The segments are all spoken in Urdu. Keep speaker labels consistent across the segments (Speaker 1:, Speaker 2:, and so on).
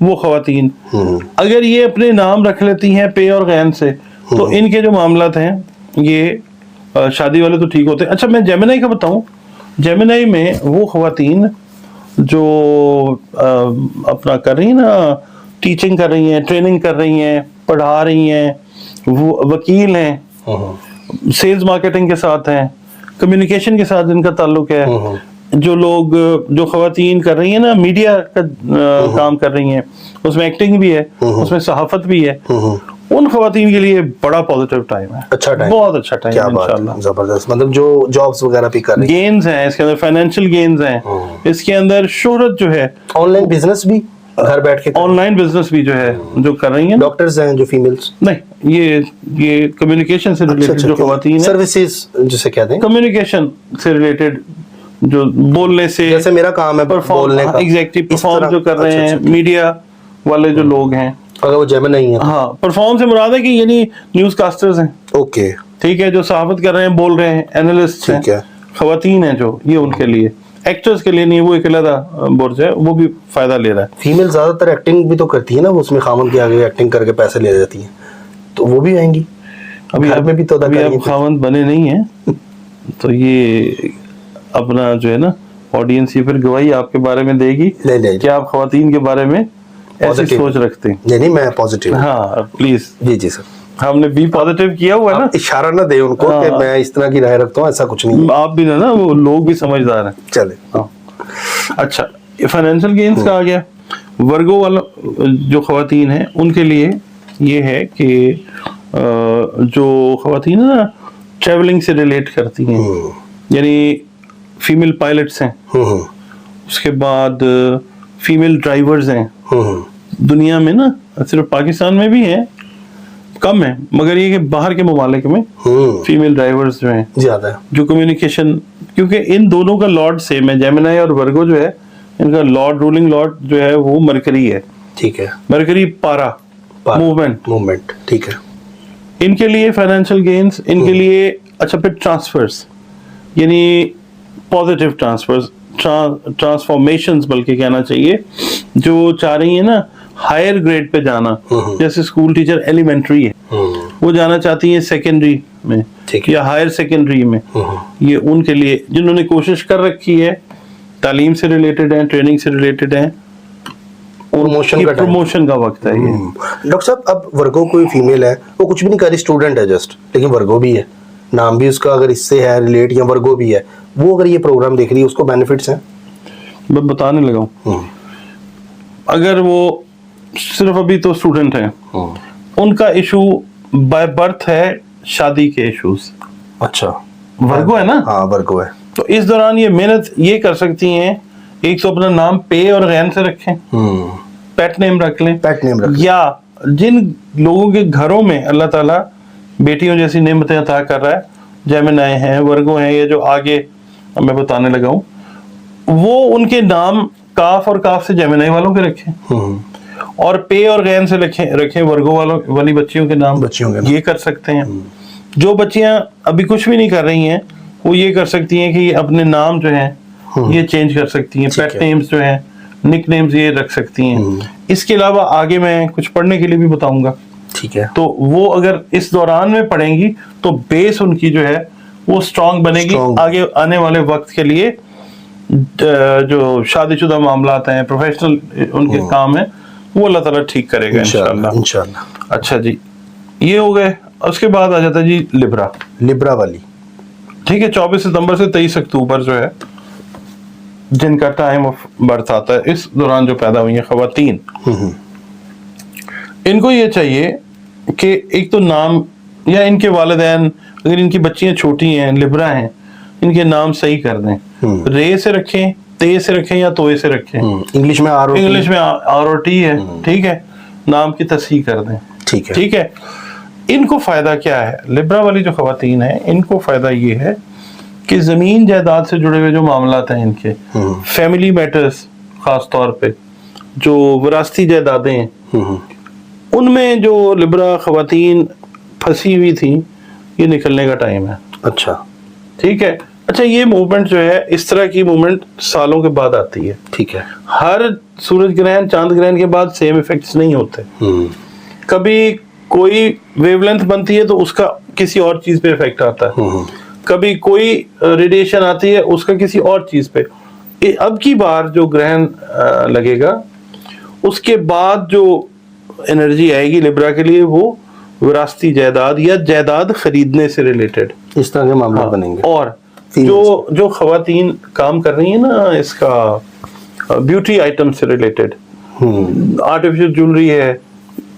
Speaker 1: وہ خواتین اگر یہ اپنے نام رکھ لیتی ہیں پے اور غین سے تو ان کے جو معاملات ہیں یہ شادی والے تو ٹھیک ہوتے ہیں. اچھا میں جیمنائی کا بتاؤں, جیمنائی میں وہ خواتین جو اپنا کر رہی ہیں نا, ٹیچنگ کر رہی ہیں, ٹریننگ کر رہی ہیں, پڑھا رہی ہیں, وہ وکیل ہیں, سیلز مارکیٹنگ کے ساتھ ہیں, کمیونیکیشن کے ساتھ جن کا تعلق ہے, جو لوگ جو خواتین کر رہی ہیں نا میڈیا کا کام کر رہی ہیں, اس میں ایکٹنگ بھی ہے, اس میں صحافت بھی ہے, ان خواتین کے لیے بڑا پازیٹیو ٹائم ہے,
Speaker 2: اچھا ٹائم,
Speaker 1: بہت اچھا ٹائم ہے انشاءاللہ.
Speaker 2: زبردست. مطلب جو جابس وغیرہ بھی کر رہی ہیں,
Speaker 1: گینز ہیں اس کے اندر, فائنینشیل گینز ہیں اس کے اندر, شہرت جو ہے,
Speaker 2: آن لائن بزنس بھی گھر بیٹھ کے,
Speaker 1: آن لائن بزنس بھی جو ہے جو کر رہی ہیں.
Speaker 2: ڈاکٹرز ہیں جو فیمیلز,
Speaker 1: نہیں یہ کمیونیکیشن سے ریلیٹڈ جو خواتین ہیں,
Speaker 2: سروسز جسے کہتے ہیں,
Speaker 1: کمیونیکیشن سے ریلیٹڈ جو بولنے سے,
Speaker 2: جیسے میرا کام ہے بولنے کا,
Speaker 1: ایگزیکٹلی پرفارم جو کر رہے ہیں, میڈیا والے جو لوگ ہیں,
Speaker 2: اگر وہ جیمنائی ہیں,
Speaker 1: ہاں پرفارم سے مراد ہے کہ یعنی نیوز کاسٹرز ہیں,
Speaker 2: اوکے
Speaker 1: ٹھیک ہے, جو صحافت کر رہے ہیں, بول رہے ہیں, اینالسٹ ہیں, خواتین ہیں جو, یہ ان کے لیے, ایکٹرز کے لیے نہیں, وہ ایک علیحدہ برج ہے, وہ بھی فائدہ لے رہا ہے.
Speaker 2: فیمیل زیادہ تر ایکٹنگ بھی تو کرتی ہے نا, وہ اس میں خاوند کے آگے ایکٹنگ کر کے پیسے لے جاتی ہیں, تو وہ بھی آئیں گی.
Speaker 1: ابھی
Speaker 2: گھر میں بھی تو
Speaker 1: ابھی آپ خاوند بنے نہیں ہیں تو یہ اپنا جو ہے نا آڈینس یہ پھر گواہی آپ کے بارے میں دے گی کہ آپ خواتین کے بارے میں ایسی سوچ رکھتے ہیں.
Speaker 2: نہیں میں پازیٹیو,
Speaker 1: ہاں پلیز.
Speaker 2: جی جی سر,
Speaker 1: ہم نے بھی پازیٹیو کیا ہوا ہے نا,
Speaker 2: اشارہ نہ دے ان کو کہ میں اس طرح کی رائے رکھتا ہوں, ایسا کچھ نہیں.
Speaker 1: آپ بھی نا وہ لوگ بھی سمجھدار ہیں.
Speaker 2: چلے.
Speaker 1: اچھا فائنینشیل گینز کا آ گیا. ورگو والا جو خواتین ہیں ان کے لیے یہ ہے کہ جو خواتین نا ٹریولنگ سے ریلیٹ کرتی ہیں, یعنی فیمیل پائلٹس ہیں, اس کے بعد فیمیل ڈرائیورز ہیں, دنیا میں نا صرف پاکستان میں بھی ہیں, کم ہے, مگر یہ کہ باہر کے ممالک میں فیمیل ڈرائیورز جو ہیں
Speaker 2: زیادہ ہے,
Speaker 1: جو کمیونیکیشن, کیونکہ ان دونوں کا لارڈ سیم ہے, جیمنائی اور ورگو جو ہے ان کا لارڈ, رولنگ لارڈ جو ہے وہ مرکری ہے.
Speaker 2: ٹھیک ہے,
Speaker 1: مرکری پارا
Speaker 2: موومنٹ, ٹھیک ہے.
Speaker 1: ان کے لیے فائنینشیل گینز, ان کے لیے اچھا پھر ٹرانسفرز, یعنی پازیٹیو ٹرانسفارمیشنز بلکہ کہنا چاہیے, جو چاہ رہی ہیں نا ہائر گریڈ پہ جانا, جیسے اسکول ٹیچر ایلیمنٹری ہے, وہ جانا چاہتی ہیں سیکنڈری میں یا ہائر سیکنڈری میں, یہ ان کے لیے جنہوں نے کوشش کر رکھی ہے, تعلیم سے ریلیٹڈ ہیں, ٹریننگ سے ریلیٹڈ ہیں, پروموشن کا وقت ہے یہ.
Speaker 2: ڈاکٹر صاحب اب ورگو کوئی فیمیل ہے, وہ کچھ بھی نہیں کر رہی, اسٹوڈنٹ ہے جسٹ, لیکن ورگو بھی ہے, نام بھی اس کا اگر اس سے ہے ریلیٹ, یا ورگو بھی ہے, وہ اگر یہ پروگرام دیکھ رہی ہے اس کو بینیفٹس ہیں؟
Speaker 1: میں بتانے لگا ہوں, اگر وہ صرف ابھی تو اسٹوڈنٹ ہیں, ان کا ایشو بائی برتھ ہے شادی کے ایشوز.
Speaker 2: اچھا
Speaker 1: ورگو ہے نا,
Speaker 2: ہاں ورگو ہے,
Speaker 1: تو اس دوران یہ محنت یہ کر سکتی ہیں, ایک تو اپنا نام پے اور غین سے رکھیں, پیٹ نیم رکھ لیں, یا جن لوگوں کے گھروں میں اللہ تعالیٰ بیٹیوں جیسی نعمتیں عطا کر رہا ہے, جیمنائی ہیں, ورگو ہیں, یہ جو آگے میں بتانے لگا ہوں, وہ ان کے نام کاف اور کاف سے جیمنائی والوں کے رکھیں, اور پے اور غین سے رکھیں ورگو والوں والی بچیوں کے نام, یہ کر سکتے ہیں. جو بچیاں ابھی کچھ بھی نہیں کر رہی ہیں وہ یہ کر سکتی ہیں کہ اپنے نام جو ہیں یہ چینج کر سکتی ہیں, پیٹ نیمز جو ہیں, نک نیمز یہ رکھ سکتی ہیں. اس کے علاوہ آگے میں کچھ پڑھنے کے لیے بھی بتاؤں گا,
Speaker 2: ٹھیک ہے,
Speaker 1: تو وہ اگر اس دوران میں پڑھیں گی تو بیس ان کی جو ہے وہ اسٹرانگ بنے گی, آگے آنے والے وقت کے لیے جو شادی شدہ معاملات ہیں, پروفیشنل ان کے کام ہیں, وہ اللہ تعالیٰ ٹھیک کرے گا انشاءاللہ. اچھا جی, یہ ہو گئے. اس کے بعد آ جاتا ہے جی لبرا والی, ٹھیک ہے, 24 ستمبر سے 23 اکتوبر جو ہے جن کا ٹائم آف برتھ آتا ہے, اس دوران جو پیدا ہوئی ہیں خواتین, ان کو یہ چاہیے کہ ایک تو نام, یا ان کے والدین اگر ان کی بچیاں چھوٹی ہیں, لبرا ہیں, ان کے نام صحیح کر دیں, رے سے رکھیں, تے سے رکھیں, یا توئے سے رکھیں,
Speaker 2: انگلش میں
Speaker 1: آر او ٹی ہے, ٹھیک ہے, نام کی تصحیح کر دیں, ٹھیک ہے. ان کو فائدہ کیا ہے, لبرا والی جو خواتین ہیں ان کو فائدہ یہ ہے کہ زمین جائیداد سے جڑے ہوئے جو معاملات ہیں ان کے, فیملی میٹرز خاص طور پہ, جو وراثتی جائیدادیں ہیں, ان میں جو لبرا خواتین پھنسی ہوئی تھیں, یہ نکلنے کا ٹائم ہے.
Speaker 2: اچھا
Speaker 1: ٹھیک ہے, اچھا یہ موومنٹ جو ہے اس طرح کی موومنٹ سالوں کے بعد آتی ہے.
Speaker 2: ٹھیک ہے.
Speaker 1: ہر سورج گرہن چاند گرہن کے بعد سیم افیکٹس نہیں ہوتے. کبھی کوئی ویو لینتھ بنتی ہے تو اس کا کسی اور چیز پہ افیکٹ آتا ہے, کبھی کوئی ریڈیشن آتی ہے اس کا کسی اور چیز پہ. اب کی بار جو گرہن لگے گا اس کے بعد جو انرجی آئے گی لبرا کے لیے وہ وراثتی جائیداد یا جائیداد خریدنے سے ریلیٹڈ
Speaker 2: اس طرح کے معاملات بنیں گے.
Speaker 1: اور جو خواتین کام کر رہی ہیں نا اس کا بیوٹی آئٹم سے ریلیٹڈ, آرٹیفیشل جولری ہے,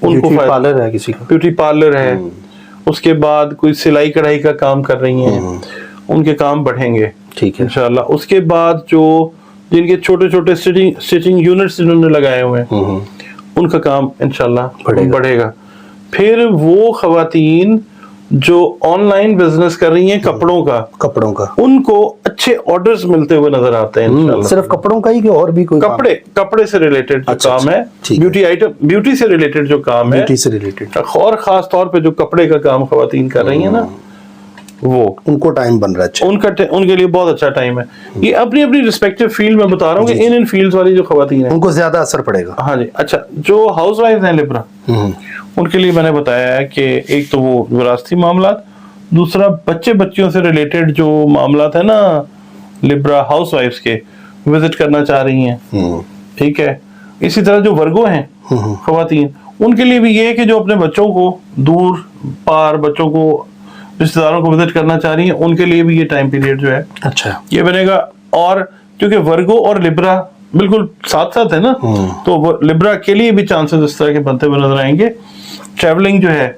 Speaker 1: ان کو
Speaker 2: پارلر ہے, کسی کا
Speaker 1: بیوٹی پارلر ہے, اس کے بعد کوئی سلائی کڑھائی کا کام کر رہی ہیں, ان کے کام بڑھیں گے.
Speaker 2: ٹھیک ہے
Speaker 1: انشاءاللہ. اس کے بعد جو جن کے چھوٹے چھوٹے سٹیچنگ یونٹس انہوں نے لگائے ہوئے ہیں ان کا کام انشاءاللہ بڑھے گا. پھر وہ خواتین جو آن لائن بزنس کر رہی ہیں کپڑوں کا ان کو اچھے آرڈرز ملتے ہوئے نظر آتے ہیں انشاءاللہ.
Speaker 2: صرف کپڑوں کا ہی کہ اور بھی کوئی
Speaker 1: کپڑے سے ریلیٹڈ جو کام ہے, بیوٹی آئٹم بیوٹی سے ریلیٹڈ جو کام ہے, اور خاص طور پہ جو کپڑے کا کام خواتین کر رہی ہیں نا وہ
Speaker 2: ان کو ٹائم بن رہا ہے,
Speaker 1: ان کے لیے بہت اچھا ٹائم ہے. یہ اپنی اپنی ریسپیکٹیو فیلڈ میں بتا رہا ہوں کہ ان فیلڈز والی جو خواتین ہیں
Speaker 2: ان کو زیادہ اثر پڑے گا.
Speaker 1: ہاں جی. اچھا جو ہاؤس وائف ہیں لبرا ان کے لیے میں نے بتایا ہے کہ ایک تو وہ وراثتی معاملات, دوسرا بچیوں سے ریلیٹڈ جو معاملات ہیں نا لبرا ہاؤس وائفز کے وزٹ کرنا چاہ رہی ہیں. ٹھیک ہے. اسی طرح جو ورگو ہیں خواتین ان کے لیے بھی یہ ہے کہ جو اپنے بچوں کو دور پار بچوں کو رشتہ داروں کو وزٹ کرنا چاہ رہی ہیں ان کے لیے بھی یہ ٹائم پیریڈ جو ہے
Speaker 2: اچھا
Speaker 1: یہ بنے گا. اور کیونکہ ورگو اور لبرا بالکل ساتھ ساتھ ہے نا تو لبرا کے لیے بھی چانسز اس طرح کے بنتے ہوئے نظر آئیں گے. ٹریولنگ جو ہے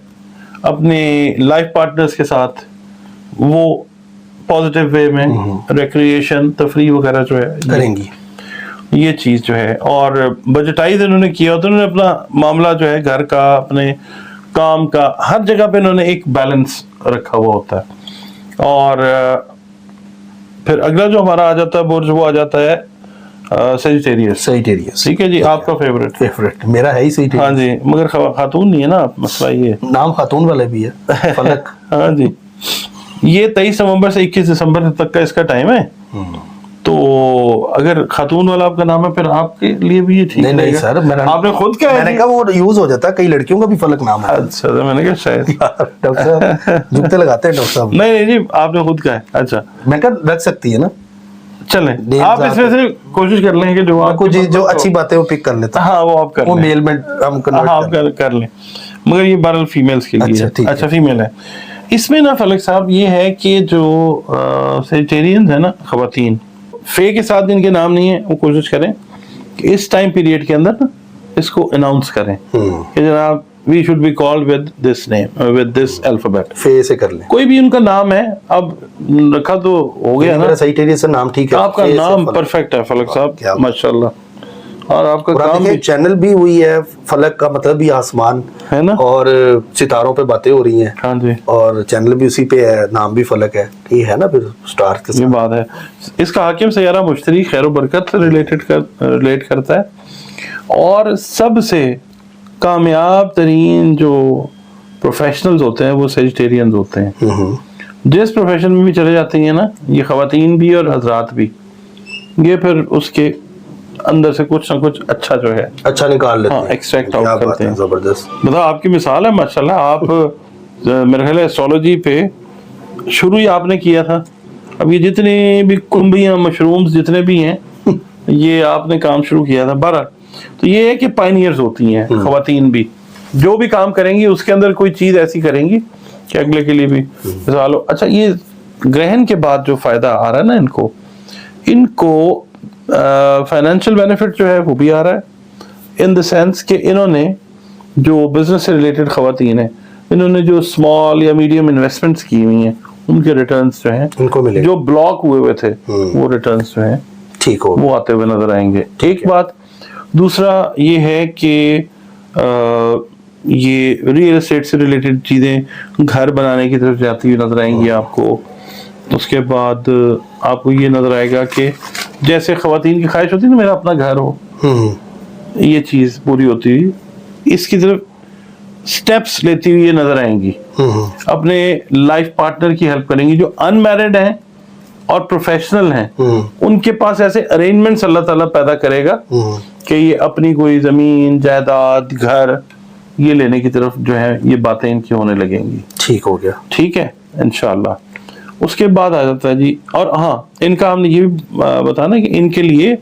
Speaker 1: اپنے لائف پارٹنرز کے ساتھ وہ پازیٹیو وے میں ریکریشن تفریح وغیرہ جو ہے
Speaker 2: کریں گی
Speaker 1: یہ چیز جو ہے. اور بجٹائز انہوں نے کیا ہوتا ہے, انہوں نے اپنا معاملہ جو ہے گھر کا اپنے کام کا ہر جگہ پہ انہوں نے ایک بیلنس رکھا ہوا ہوتا ہے. اور پھر اگلا جو ہمارا آ جاتا ہے برج وہ آ جاتا ہے سیجیٹیریس. ٹھیک ہے جی, آپ کا فیوریٹ
Speaker 2: میرا ہے ہی سیجیٹیریس.
Speaker 1: ہاں جی, مگر خاتون نہیں ہے نا مسئلہ, یہ
Speaker 2: نام خاتون والا بھی ہے فلک.
Speaker 1: ہاں جی, یہ 23 نومبر سے 21 دسمبر تک کا اس کا ٹائم ہے. تو اگر خاتون والا آپ کا نام ہے پھر آپ کے لیے بھی یہ ٹھیک
Speaker 2: نہیں سر,
Speaker 1: آپ نے خود کہا
Speaker 2: میں نے کہا وہ یوز ہو جاتا ہے, کئی لڑکیوں کا بھی فلک نام ہے.
Speaker 1: اچھا میں نے کہا شاید
Speaker 2: ڈاکٹر صاحب جوتے لگاتے ہیں ڈاکٹر صاحب.
Speaker 1: نہیں جی آپ نے خود کہا ہے. اچھا
Speaker 2: میں کہا رکھ سکتی ہے نا,
Speaker 1: چلیں آپ اس میں سے کوشش کر لیں کہ جو آپ
Speaker 2: کو جو اچھی باتیں وہ پک کر لیتا.
Speaker 1: ہاں وہ آپ کر
Speaker 2: وہ میل میں ہم
Speaker 1: کنورٹ کر لیں, مگر یہ بہرحال فیمیلز کے لیے اچھا فیمیل ہے. اس میں نا فلک صاحب یہ ہے کہ جو سیجیٹیرینز ہیں نا خواتین فے کے ساتھ جن کے نام نہیں ہیں وہ کوشش کریں کہ اس ٹائم پیریڈ کے اندر نا اس کو اناؤنس کریں کہ جناب we should be called with this name with this alphabet.
Speaker 2: فے سے کر لیں,
Speaker 1: کوئی بھی ان کا نام ہے اب رکھا تو ہو گیا نا.
Speaker 2: سیجیٹیریس سے نام ٹھیک ہے,
Speaker 1: آپ کا نام پرفیکٹ ہے فلک صاحب ماشاءاللہ. اور آپ کا کام بھی
Speaker 2: چینل بھی ہوئی ہے فلک کا مطلب بھی آسمان
Speaker 1: ہے نا,
Speaker 2: اور ستاروں پہ باتیں ہو رہی ہیں.
Speaker 1: ہاں جی,
Speaker 2: اور چینل بھی اسی پہ ہے, نام بھی فلک ہے. یہ ہے نا پھر سٹار کے
Speaker 1: یہ بات ہے. اس کا حاکم سیارہ مشتری خیر و برکت سے ریلیٹ کرتا ہے. اور سب سے کامیاب ترین جو پروفیشنلز ہوتے ہیں وہ سیجیٹیرینز ہوتے ہیں. جس پروفیشن میں بھی چلے جاتے ہیں نا یہ خواتین بھی اور حضرات بھی, یہ پھر اس کے اندر سے کچھ نہ کچھ اچھا جو ہے
Speaker 2: اچھا نکال لیتے ہیں,
Speaker 1: ایکسٹریکٹ آؤٹ کرتے ہیں.
Speaker 2: زبردست.
Speaker 1: مطلب آپ کی مثال ہے ماشاءاللہ. آپ میرے خیال ہے ایسٹرولوجی پہ شروع ہی آپ نے کیا تھا. اب یہ جتنے بھی کنبیاں مشرومز جتنے بھی ہیں یہ آپ نے کام شروع کیا تھا. بہرحال تو یہ ہے کہ پائنیئرز ہوتی ہیں خواتین بھی, جو بھی کام کریں گی اس کے اندر کوئی چیز ایسی کریں گی کہ اگلے کے لیے بھی مثال ہو. اچھا یہ گرہن کے بعد جو فائدہ آ رہا ہے نا ان کو فائنینشیل بینیفٹ جو ہے وہ بھی آ رہا ہے ان دا سینس کہ انہوں نے جو بزنس سے ریلیٹڈ خواتین ہیں انہوں نے جو اسمال یا میڈیم انویسٹمنٹس کی ہوئی ہیں ان کے ریٹرنز جو ہیں
Speaker 2: ان کو ملے,
Speaker 1: جو بلاک ہوئے تھے وہ ریٹرنز جو ہیں
Speaker 2: ٹھیک ہو
Speaker 1: وہ آتے ہوئے نظر آئیں گے. ایک بات. دوسرا یہ ہے کہ یہ ریئل اسٹیٹ سے ریلیٹڈ چیزیں گھر بنانے کی طرف جاتی ہوئی نظر آئیں گی آپ کو. اس کے بعد آپ کو یہ نظر آئے گا کہ جیسے خواتین کی خواہش ہوتی ہے نا میرا اپنا گھر ہو, یہ چیز پوری ہوتی ہوئی اس کی طرف سٹیپس لیتی ہوئی یہ نظر آئیں گی. اپنے لائف پارٹنر کی ہیلپ کریں گی. جو ان میرڈ ہیں اور پروفیشنل ہیں ان کے پاس ایسے ارینجمنٹس اللہ تعالیٰ پیدا کرے گا کہ یہ اپنی کوئی زمین جائیداد گھر یہ لینے کی طرف جو ہے یہ باتیں ان کی ہونے لگیں گی.
Speaker 2: ٹھیک ہو گیا.
Speaker 1: ٹھیک ہے انشاءاللہ. اس کے بعد آ جاتا ہے جی, اور ہاں ان کا ہم نے یہ بھی بتانا کہ ان کے لیے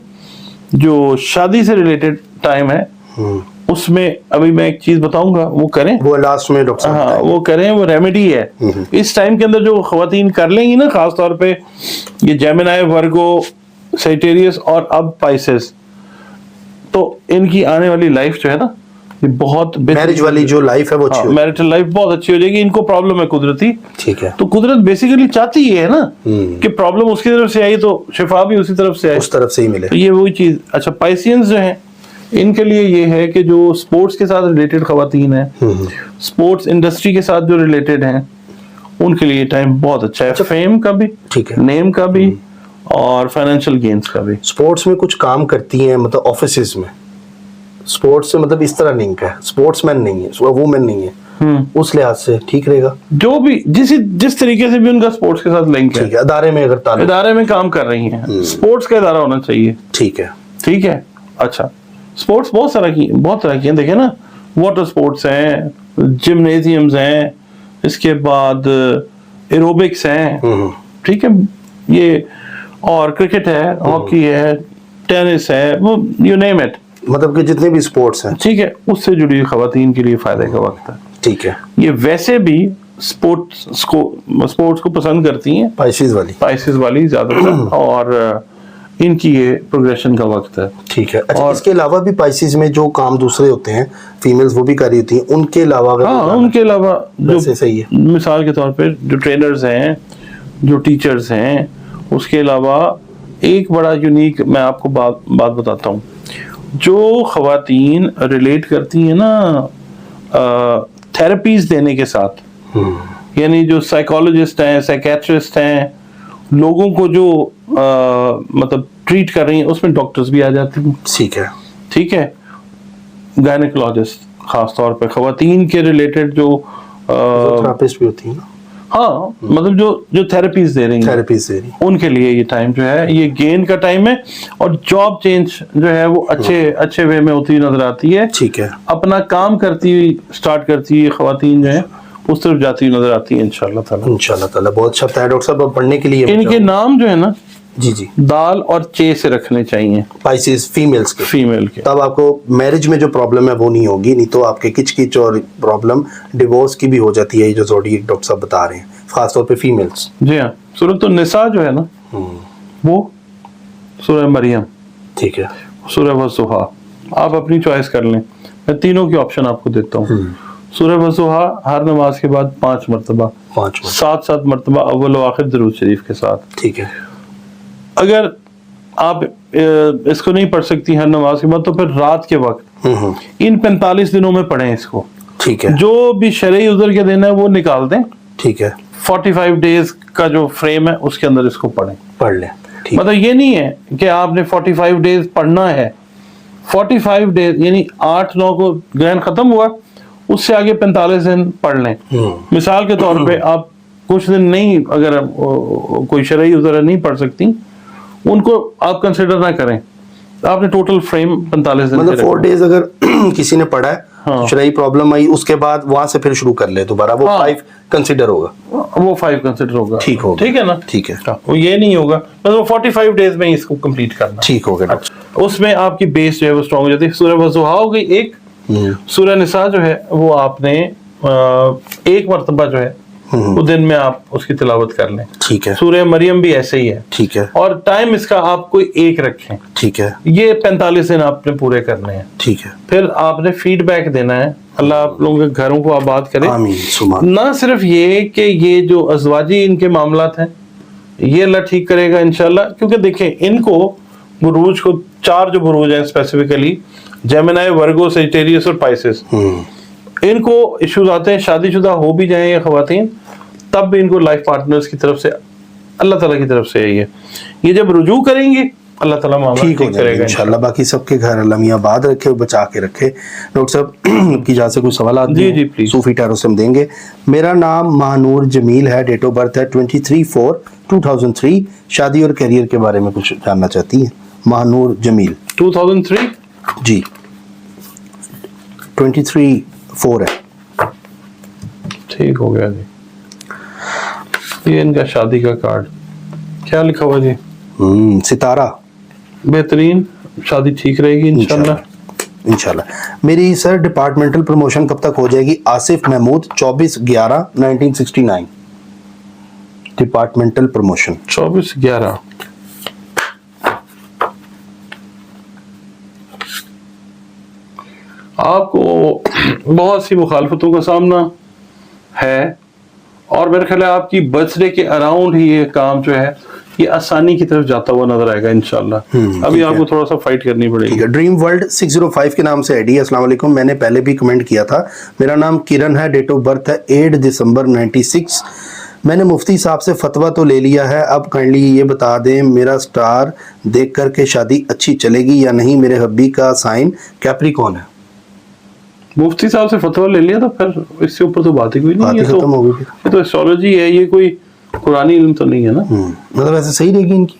Speaker 1: جو شادی سے ریلیٹڈ ٹائم ہے اس میں ابھی میں ایک چیز بتاؤں گا, وہ کریں,
Speaker 2: وہ لاسٹ میں ڈاکٹر صاحب
Speaker 1: ہاں وہ کریں, وہ ریمیڈی ہے اس ٹائم کے اندر جو خواتین کر لیں گی نا, خاص طور پہ یہ جیمنائی ورگو سیجیٹیریس اور اب پائسس, تو ان کی آنے والی لائف جو ہے نا یہ بہت
Speaker 2: میرج والی جو لائف ہے وہ اچھی ہوگی,
Speaker 1: میرٹل لائف بہت اچھی ہو جائے گی. ان کو پرابلم ہے قدرتی,
Speaker 2: ٹھیک ہے,
Speaker 1: تو قدرت بیسیکلی چاہتی یہ ہے نا کہ پرابلم اس کی طرف سے آئی تو شفا بھی اسی طرف سے آئے,
Speaker 2: اس طرف سے ہی ملے.
Speaker 1: یہ وہی چیز. اچھا پائسینز جو ہیں ان کے لیے یہ ہے کہ جو سپورٹس کے ساتھ ریلیٹڈ خواتین ہیں, سپورٹس انڈسٹری کے ساتھ جو ریلیٹڈ ہیں, ان کے لیے ٹائم بہت اچھا ہے, فیم کا بھی,
Speaker 2: ٹھیک ہے,
Speaker 1: نیم کا بھی, اور فائنینشیل گینز کا بھی.
Speaker 2: سپورٹس میں کچھ کام کرتی ہیں مطلب آفیسز میں, سپورٹس سے مطلب اس طرح لنک ہے, سپورٹس مین نہیں ہے, وومن نہیں ہے, اس لحاظ سے ٹھیک رہے گا. جو
Speaker 1: بھی جس طریقے سے بھی ان کا سپورٹس کے ساتھ لنک ہے,
Speaker 2: ادارے میں اگر تعلق,
Speaker 1: ادارے میں کام کر رہی ہیں, سپورٹس کا ادارہ ہونا چاہیے.
Speaker 2: ٹھیک ہے,
Speaker 1: ٹھیک ہے. اچھا سپورٹس بہت طرح کی ہیں, دیکھیں نا, واٹر سپورٹس ہیں, جمنیزیمز ہیں, اس کے بعد ایروبکس ہیں, ٹھیک ہے, یہ اور کرکٹ ہے, ہاکی ہے, ٹینس ہے, وہ یو نیم اٹ,
Speaker 2: مطلب کہ جتنے بھی سپورٹس ہیں,
Speaker 1: ٹھیک ہے, اس سے جڑی خواتین کے لیے فائدے کا وقت ہے.
Speaker 2: ٹھیک ہے.
Speaker 1: یہ ویسے بھی سپورٹس کو پسند کرتی ہیں, پائسز والی زیادہ تر, اور ان کی یہ پروگریشن کا وقت ہے.
Speaker 2: ٹھیک ہے. اچھا اس کے علاوہ بھی پائسز میں جو کام دوسرے ہوتے ہیں, فیمیلز وہ بھی کر رہی ہوتی ہیں, ان کے علاوہ
Speaker 1: ہاں ان کے علاوہ جو
Speaker 2: صحیح ہے,
Speaker 1: مثال کے طور پہ جو ٹرینرز ہیں, جو ٹیچرز ہیں, اس کے علاوہ ایک بڑا یونیک میں آپ کو بات بتاتا ہوں. جو خواتین ریلیٹ کرتی ہیں نا تھراپیز دینے کے ساتھ, یعنی جو سائیکالوجسٹ ہیں, سائیکیٹرسٹ ہیں, لوگوں کو جو مطلب ٹریٹ کر رہی ہیں, اس میں ڈاکٹرز بھی آ جاتی ہیں.
Speaker 2: ٹھیک ہے.
Speaker 1: ٹھیک ہے. گائنیکولوجسٹ خاص طور پہ خواتین کے ریلیٹڈ جو
Speaker 2: تھراپسٹ بھی ہوتی ہیں,
Speaker 1: ہاں مطلب جو تھراپیز دے رہی ہیں, ان کے لیے یہ ٹائم جو ہے یہ گین کا ٹائم ہے, اور جاب چینج جو ہے وہ اچھے وے میں ہوتی نظر آتی ہے.
Speaker 2: ٹھیک ہے.
Speaker 1: اپنا کام کرتی ہوئی اسٹارٹ کرتی ہوئی خواتین جو ہیں اس طرف جاتی ہوئی نظر آتی ہے انشاءاللہ تعالیٰ.
Speaker 2: بہت اچھا بتایا ڈاکٹر صاحب. پڑھنے کے لیے
Speaker 1: ان کے نام جو ہے نا
Speaker 2: جی
Speaker 1: دال اور چے سے رکھنے چاہیے,
Speaker 2: پائسز فیمیلز کے,
Speaker 1: فیمیل کے,
Speaker 2: تب آپ کو میرج میں جو پرابلم ہے وہ نہیں ہوگی, نہیں تو آپ کے کچ اور پرابلم ڈیورس کی بھی ہو جاتی ہے, جو زوڈیک ڈاکٹر صاحب بتا رہے ہیں, خاص طور پہ فیمیلز.
Speaker 1: جی ہاں. سورۃ النساء جو ہے نا وہ سورہ مریم,
Speaker 2: ٹھیک ہے,
Speaker 1: سورہ والضحیٰ, آپ اپنی چوائس کر لیں, میں تینوں کی آپشن آپ کو دیتا ہوں. سورہ والضحیٰ ہر نماز کے بعد 5 مرتبہ, 7 مرتبہ اول و آخر درود شریف کے ساتھ.
Speaker 2: ٹھیک ہے.
Speaker 1: اگر آپ اس کو نہیں پڑھ سکتی ہر نماز کے بعد, تو پھر رات کے وقت ان 45 دنوں میں پڑھیں اس کو.
Speaker 2: ٹھیک ہے.
Speaker 1: جو بھی شرعی عذر کے دن ہے وہ نکال دیں.
Speaker 2: ٹھیک ہے.
Speaker 1: 45 ڈیز کا جو فریم ہے اس کے اندر اس کو
Speaker 2: پڑھ لیں.
Speaker 1: مطلب یہ نہیں ہے کہ آپ نے 45 ڈیز پڑھنا ہے, 45 ڈیز یعنی 8-9 کو گرہن ختم ہوا, اس سے آگے 45 دن پڑھ لیں. مثال کے طور پہ آپ کچھ دن نہیں, اگر کوئی شرعی عذر نہیں پڑھ سکتی, ان کو آپ کنسیڈر نہ کریں, آپ نے ٹوٹل فریم 45 دن,
Speaker 2: مطلب 4 ڈیز اگر کسی نے پڑھا ہے, شرعی پرابلم آئی, اس کے بعد وہاں سے پھر شروع کر لے دوبارہ, وہ 5 کنسیڈر ہوگا,
Speaker 1: وہ 5 کنسیڈر ہوگا.
Speaker 2: ٹھیک ہوگا,
Speaker 1: ٹھیک ہے نا.
Speaker 2: ٹھیک ہے.
Speaker 1: وہ یہ نہیں ہوگا مطلب 45 ڈیز میں اس کو کمپلیٹ کرنا.
Speaker 2: ٹھیک ہوگا.
Speaker 1: اس میں آپ کی بیس جو ہے وہ اسٹرانگ ہو جاتی ہے. سورہ والضحیٰ ہو گئی ایک, سورہ نساء جو ہے وہ آپ نے 1 مرتبہ جو ہے وہ دن میں آپ اس کی تلاوت کر لیں.
Speaker 2: ٹھیک ہے.
Speaker 1: سورہ مریم بھی ایسے ہی ہے.
Speaker 2: ٹھیک ہے.
Speaker 1: اور ٹائم اس کا آپ کوئی 1 رکھیں.
Speaker 2: ٹھیک ہے.
Speaker 1: یہ 45 دن آپ نے پورے کرنے ہیں.
Speaker 2: ٹھیک ہے.
Speaker 1: پھر آپ نے فیڈ بیک دینا ہے. اللہ آپ لوگوں کے گھروں کو آباد کرے.
Speaker 2: آمین.
Speaker 1: نہ صرف یہ کہ یہ جو ازواجی ان کے معاملات ہیں یہ اللہ ٹھیک کرے گا انشاءاللہ, کیونکہ دیکھیں ان کو بروج کو 4 جو بروج ہیں اسپیسیفکلی, جیمنائی, ورگو, سیجیٹیریس اور پائسس, ان کو ایشوز آتے ہیں, شادی شدہ ہو بھی جائیں یہ خواتین تب بھی ان کو لائف پارٹنرز کی طرف سے اللہ تعالیٰ کی طرف سے ہے. یہ جب رجوع کریں گی اللہ تعالیٰ معاملہ
Speaker 2: ٹھیک ہو
Speaker 1: ٹھیک
Speaker 2: جائے
Speaker 1: کرے
Speaker 2: گا
Speaker 1: گا
Speaker 2: انشاءاللہ. باقی سب کے گھر اللہ میاں آباد رکھے اور بچا کے رکھے. ڈاکٹر صاحب کی اجازت سے کچھ سوالات
Speaker 1: جی جی پلیز.
Speaker 2: صوفی ٹیرو سے ہم دیں گے. میرا نام مہنور جمیل ہے, ڈیٹ آف برتھ ہے 23/4/2003. شادی اور کیریئر کے بارے میں کچھ جاننا چاہتی ہیں. مہنور جمیل
Speaker 1: 2003
Speaker 2: جی 23/4 ہے.
Speaker 1: ٹھیک ہو گیا جی. یہ ان کا شادی کا کارڈ کیا لکھا ہوا جی؟
Speaker 2: ستارہ.
Speaker 1: بہترین, شادی ٹھیک رہے گی انشاءاللہ.
Speaker 2: انشاءاللہ. میری سر ڈپارٹمنٹل پروموشن کب تک ہو جائے گی؟ آصف محمود 24/11/1969. Departmental promotion
Speaker 1: 24/11. آپ کو بہت سی مخالفتوں کا سامنا ہے اور میرے خیال ہے آپ کی برتھ ڈے کے اراؤنڈ ہی یہ کام جو ہے یہ آسانی کی طرف جاتا ہوا نظر آئے گا انشاءاللہ. ابھی آپ کو تھوڑا سا فائٹ کرنی پڑے گی.
Speaker 2: ڈریم ورلڈ 605 کے نام سے آئی ڈی. السلام علیکم, میں نے پہلے بھی کمنٹ کیا تھا. میرا نام کرن ہے, ڈیٹ آف برتھ ہے 8 دسمبر 96. میں نے مفتی صاحب سے فتویٰ تو لے لیا ہے, اب کائنڈلی یہ بتا دیں میرا سٹار دیکھ کر کے شادی اچھی چلے گی یا نہیں. میرے ہبی کا سائن کیپریکون ہے.
Speaker 1: مفتی صاحب سے فتویٰ لے لیا تو پھر اس سے اوپر تو بات ہی کوئی نہیں.
Speaker 2: باتیں ختم ہو گئی.
Speaker 1: یہ تو ایسٹرالوجی ہے, یہ کوئی قرآنی علم تو نہیں ہے نا.
Speaker 2: مطلب ایسے صحیح رہے گی ان کی.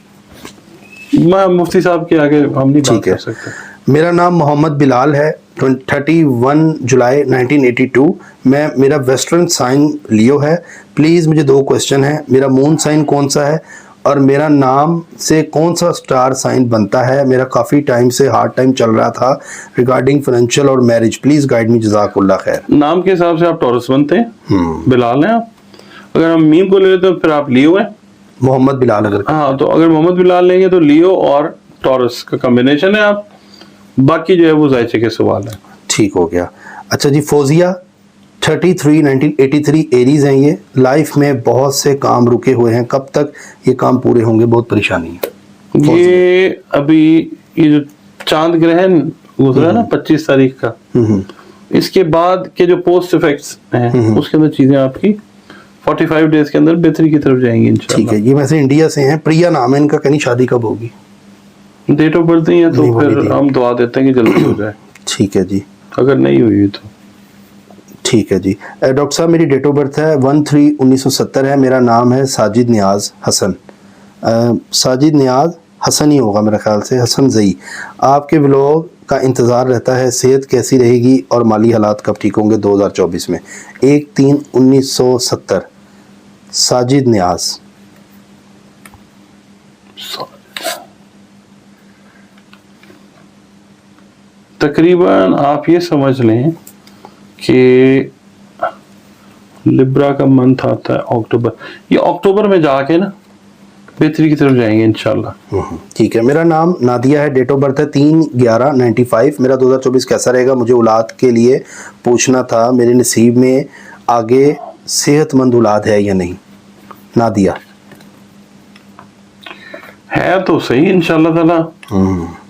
Speaker 1: میں مفتی صاحب کے آگے ہم نہیں بات کر سکتے.
Speaker 2: میرا نام محمد بلال ہے, 31 جولائی 1982. میرا ویسٹرن سائن لیو ہے. پلیز مجھے 2 کوسچن ہیں. میرا مون سائن کون سا ہے اور میرا نام سے کون سا سٹار سائن بنتا ہے؟ میرا کافی ٹائم سے ہارڈ ٹائم چل رہا تھا ریگارڈنگ فائنینشیل اور میرج. پلیز گائیڈ می, جزاک اللہ خیر.
Speaker 1: نام کے حساب سے آپ ٹورس بنتے ہیں, بلال ہیں آپ. اگر ہم میم کو لے لیتے ہیں پھر آپ لیو ہیں.
Speaker 2: محمد بلال اگر
Speaker 1: ہاں, تو اگر محمد بلال لیں گے تو لیو اور ٹورس کا کمبینیشن ہے آپ. باقی جو ہے وہ ذائچے کے سوال ہیں.
Speaker 2: ٹھیک ہو گیا. اچھا جی, فوزیہ 33/1983 ایریز ہیں. یہ لائف میں بہت سے کام رکے ہوئے ہیں, کب تک یہ کام پورے ہوں گے؟ بہت پریشانی ہے.
Speaker 1: یہ ابھی یہ جو چاند گرہن گزرا ہے نا 25 تاریخ کا, اس کے بعد کے جو پوسٹ افیکٹس ہیں اس کے اندر چیزیں آپ کی 45 ڈیز کے اندر بہتری کی طرف جائیں گی انشاءاللہ.
Speaker 2: ٹھیک ہے. یہ ویسے انڈیا سے ہیں, پریا نام ہے ان کا. کہیں شادی کب ہوگی؟
Speaker 1: ڈیٹ آف برتھ نہیں ہے تو پھر ہم دعا دیتے ہیں کہ جلدی ہو جائے.
Speaker 2: ٹھیک ہے جی.
Speaker 1: اگر نہیں ہوئی تو
Speaker 2: ٹھیک ہے جی. ڈاکٹر صاحب میری ڈیٹ آف برتھ ہے 1/3/1970 ہے. میرا نام ہے ساجد نیاز حسن. ساجد نیاز حسن ہی ہوگا میرا خیال سے, حسن زئی. آپ کے ولاگ کا انتظار رہتا ہے. صحت کیسی رہے گی اور مالی حالات کب ٹھیک ہوں گے 2024 میں؟ 1/3/1970. ساجد نیاز.
Speaker 1: تقریباً آپ یہ سمجھ لیں کہ لبرا کا منتھ آتا ہے اکتوبر. یہ اکتوبر میں جا کے نا بہتری کی طرف جائیں گے انشاءاللہ.
Speaker 2: ٹھیک ہے. میرا نام نادیہ ہے, ڈیٹ آف برتھ ہے 3/11/95. میرا 2024 کیسا رہے گا؟ مجھے اولاد کے لیے پوچھنا تھا. میرے نصیب میں آگے صحت مند اولاد ہے یا نہیں؟ نادیہ
Speaker 1: ہے تو صحیح انشاءاللہ تعالی.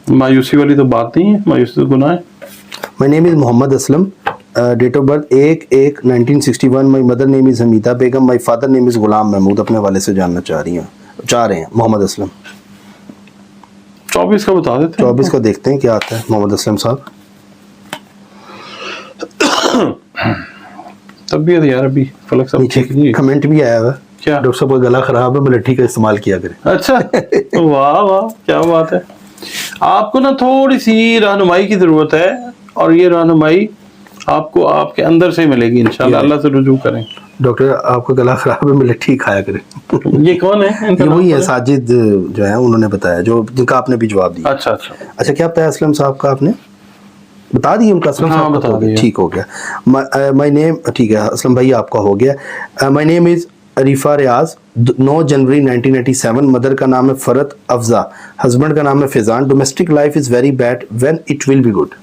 Speaker 1: مایوسی والی تو بات نہیں ہے, مایوسی تو گناہ ہے.
Speaker 2: My name is Mohammed Aslam, date of birth 1/1/1961. My mother name is Hameeda Begum. My father name is Ghulam Mahmood. اپنے والے سے جاننا چاہ رہے ہیں محمد اسلم.
Speaker 1: 24 کا بتا دیتے ہیں.
Speaker 2: 24 کا دیکھتے ہیں کیا آتا ہے محمد اسلم صاحب.
Speaker 1: طبیعت یار ابھی فلک صاحب ٹھیک نہیں ہے.
Speaker 2: کمنٹ بھی آیا ہوا ہے,
Speaker 1: کیا
Speaker 2: ڈاکٹر صاحب کا گلا خراب ہے, ملٹھی کا استعمال کیا کریں.
Speaker 1: اچھا, واہ واہ کیا بات ہے. آپ کو نا تھوڑی سی رہنمائی کی ضرورت ہے اور یہ رہنمائی آپ کو آپ کے اندر سے ملے گی انشاءاللہ. اللہ سے رجوع کریں.
Speaker 2: ڈاکٹر آپ کا گلا خراب ہے, ملٹھی کھایا کریں.
Speaker 1: یہ کون ہے؟
Speaker 2: یہ وہی ہے ساجد جو ہے, انہوں نے بتایا, جو جن کا آپ نے بھی جواب دیا.
Speaker 1: اچھا اچھا
Speaker 2: اچھا, کیا بتایا اسلم صاحب کا؟ آپ نے بتا دیا ان کا. اسلم صاحب بتا دیا. ٹھیک ہو گیا. مائی نیم, ٹھیک ہے اسلم بھائی آپ کا ہو گیا. مائی نیم از عریفہ ریاض, 9 جنوری 1987. مدر کا نام ہے فرت افزا, ہسبینڈ کا نام ہے Faizan. Domestic life is very bad, when it will be good.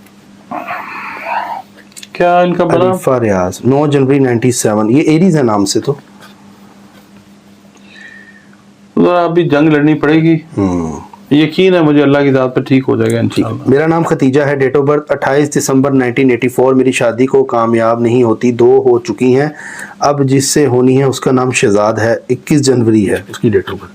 Speaker 1: کیا ان کا بنا؟
Speaker 2: عریفہ ریاض 9 جنوری 97. یہ ایریز ہے نام سے. تو
Speaker 1: ابھی جنگ لڑنی پڑے گی. یقین ہے مجھے اللہ کی ذات پہ ٹھیک ہو جائے گا انشاءاللہ.
Speaker 2: میرا نام ختیجہ ہے, ڈیٹ آف برتھ 28 دسمبر 1984. میری شادی کو کامیاب نہیں ہوتی, 2 ہو چکی ہیں, اب جس سے ہونی ہے اس کا نام شہزاد ہے. 21 جنوری ہے اس کی ڈیٹ آف برتھ.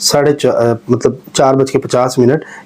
Speaker 2: 4:50,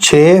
Speaker 2: 6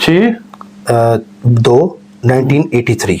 Speaker 1: 6
Speaker 2: 2 1983